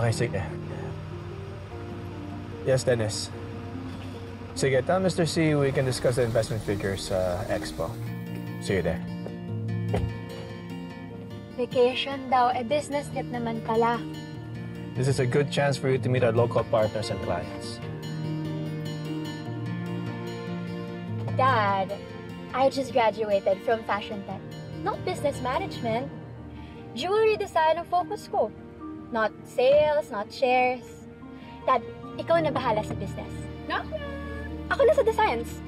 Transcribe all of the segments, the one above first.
Okay, sige. Yes, Dennis. Sige, tell Mr. C we can discuss the investment figures sa Expo. See you there. Vacation daw, business trip naman pala. This is a good chance for you to meet our local partners and clients. Dad, I just graduated from Fashion Tech. Not business management. Jewelry design ang focus ko. Not sales, not shares. Dad, ikaw na bahala sa business. No? Ako na sa designs.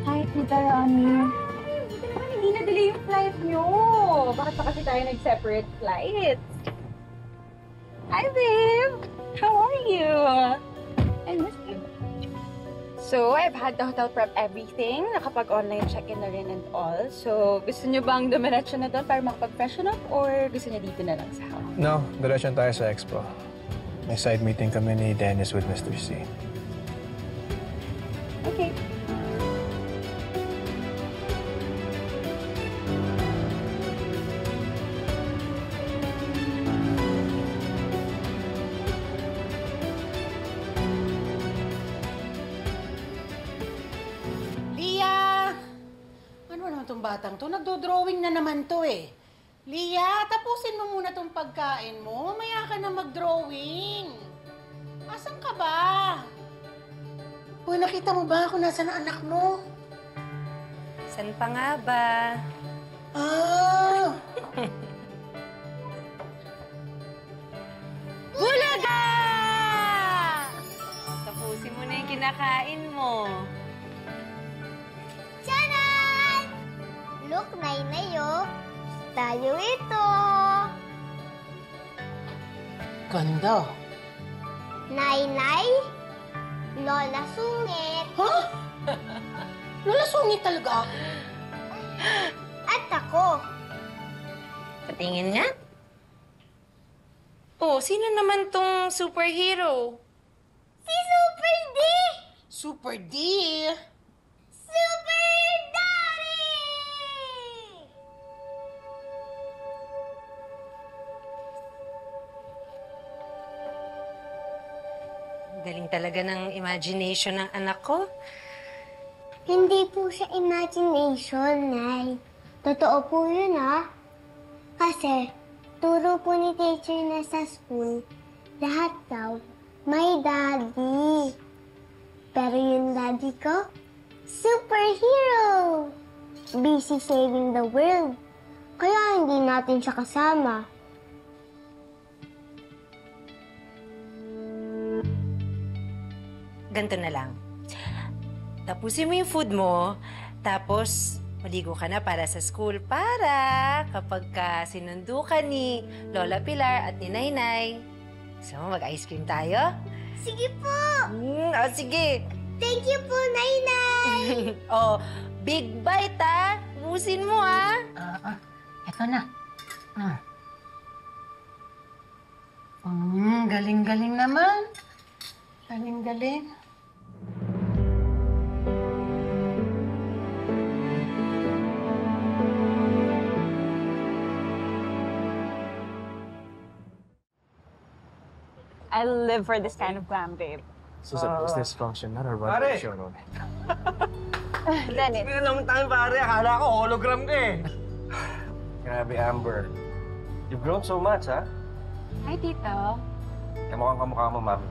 Hi, Tita Ronnie. Buti naman hindi na-delay yung flight nyo. Bakit pa kasi tayo nag-separate flights? Hi, babe! How are you? I miss you. So, I've had the hotel prep everything. Nakapag-online check-in na rin and all. So, gusto nyo bang dumiretso na doon para makapag-freshen up? Or gusto nyo dito na lang sa house? No, diretso tayo sa Expo. May side meeting kami ni Dennis with Mr. C. Okay. Batang to, nagdo-drawing na naman to eh. Lia, tapusin mo muna tong pagkain mo. Mamaya ka na mag-drawing. Asan ka ba? Uy, nakita mo ba kung nasan ang anak mo? San pa nga ba? Ah! Bulaga! Tapusin mo na yung kinakain mo. Look, Nainay, oh. Tayo ito. Ganda. Nainay, Lola Sungit. Ha? Lola Sungit talaga? At ako. Patingin nga. Oh, sino naman tong superhero? Si Super D! Super D? Super Daddy! Galing talaga ng imagination ng anak ko. Hindi po siya imagination, Nay. Totoo po yun, ah. Kasi, turo po ni teacher na sa school, lahat daw may daddy. Pero yung daddy ko, superhero! Busy saving the world. Kaya hindi natin siya kasama. Ganito na lang. Tapusin mo yung food mo, tapos maligo ka na para sa school para kapag sinundo ka ni Lola Pilar at ni Nainay, gusto mo mag-ice cream tayo? Sige po! Sige. Thank you po, Nainay! Oh, big bite, ha? Ubusin mo, ha? Eto na. Galing-galing naman. Galing-galing. I live for this kind of glam, babe. This is a business function, not a runway show, no? Dennis. Hindi na naman tayo, pare. Akala ko hologram ka eh. Grabe, Amber. You've grown so much, ha? Hi, Tito. Kamukhang kamukha mo, ma'am.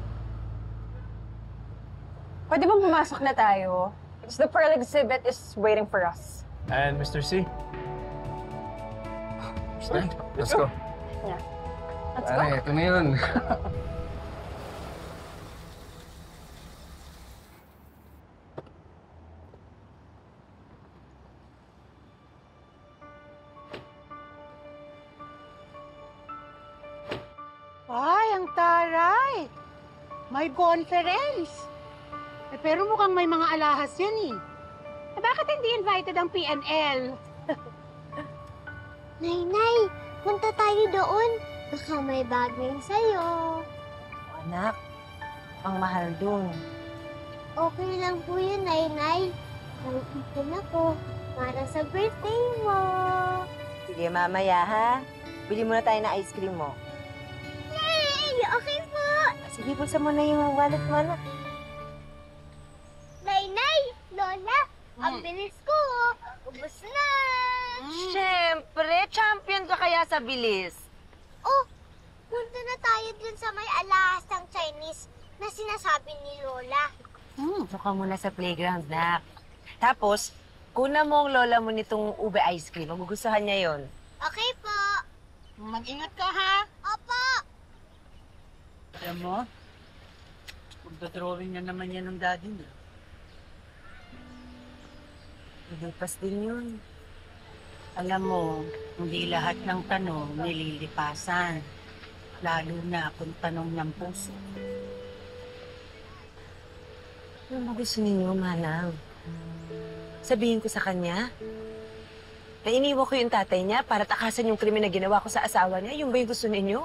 Pwede bang pumasok na tayo? Because the Pearl exhibit is waiting for us. And Mr. C? Let's go. Yeah. Let's go. Pare, ito na yun. Ay, ang taray! May conference! Pero mukhang may mga alahas yan eh. Bakit hindi invited ang PNL? Nainay, punta tayo doon. Baka may bagay sa'yo. Anak, ang mahal dun. Okay lang po yun, Nainay. Nag-ipon ako para sa birthday mo. Sige, mamaya, ha? bili muna tayo ng ice cream mo. Yay! Okay po! Sige, bulsa mo na yung wallet mo, anak. Nay! Lola! Ang bilis ko! Ubus na! Siyempre, champion ka kaya sa bilis. Oh! Punta na tayo dun sa may alahasang Chinese na sinasabi ni Lola. Suka muna sa playground, nak. Tapos, kuna mo ang lola mo nitong ube ice cream. Magugustuhan niya yon. Okay po! Mag-ingat ka, ha? Opo! Alam mo, magdodrawing na naman yan ng daddy niya. Lipas din yun. Alam mo, hindi lahat ng tanong nililipasan. Lalo na kung tanong ng puso. Ano ba gusto ninyo, manang? Sabihin ko sa kanya na iniwan ko yung tatay niya para takasan yung krimen na ginawa ko sa asawa niya. Yung ba yung gusto ninyo?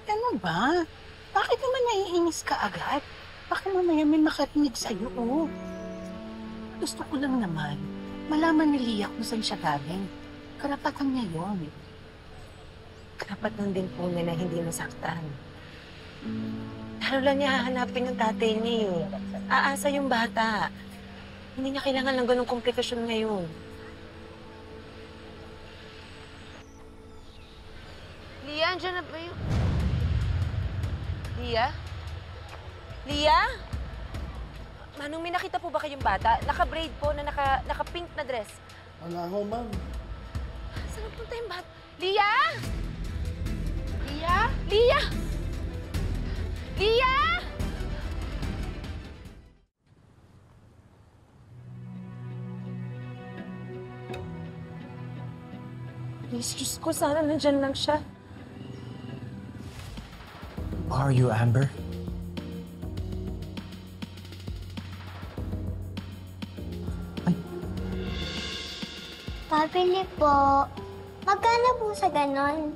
Ano ba? Bakit naman naiinis ka agad? Baka mamaya may makarinig sa'yo, oh. Gusto ko lang naman, malaman ni Lia kung saan siya galing. Karapatan niya yun. Karapatan din po niya na hindi masaktan. Lalo lang niya hahanapin yung tatay niya. Aasa yung bata. Hindi niya kailangan ng ganong komplikasyon ngayon. Lia, andyan na ba yun? Lia? Lia? Manong, may nakita po ba kayong bata? Naka-braid po na naka-pink na dress. Wala ho, ma'am. Saan punta yung bata? Lia! Lia? Lia! Lia! Please, Diyos ko, sana nandyan lang siya. Are you, Amber? Pabili po. Magkano po sa ganon?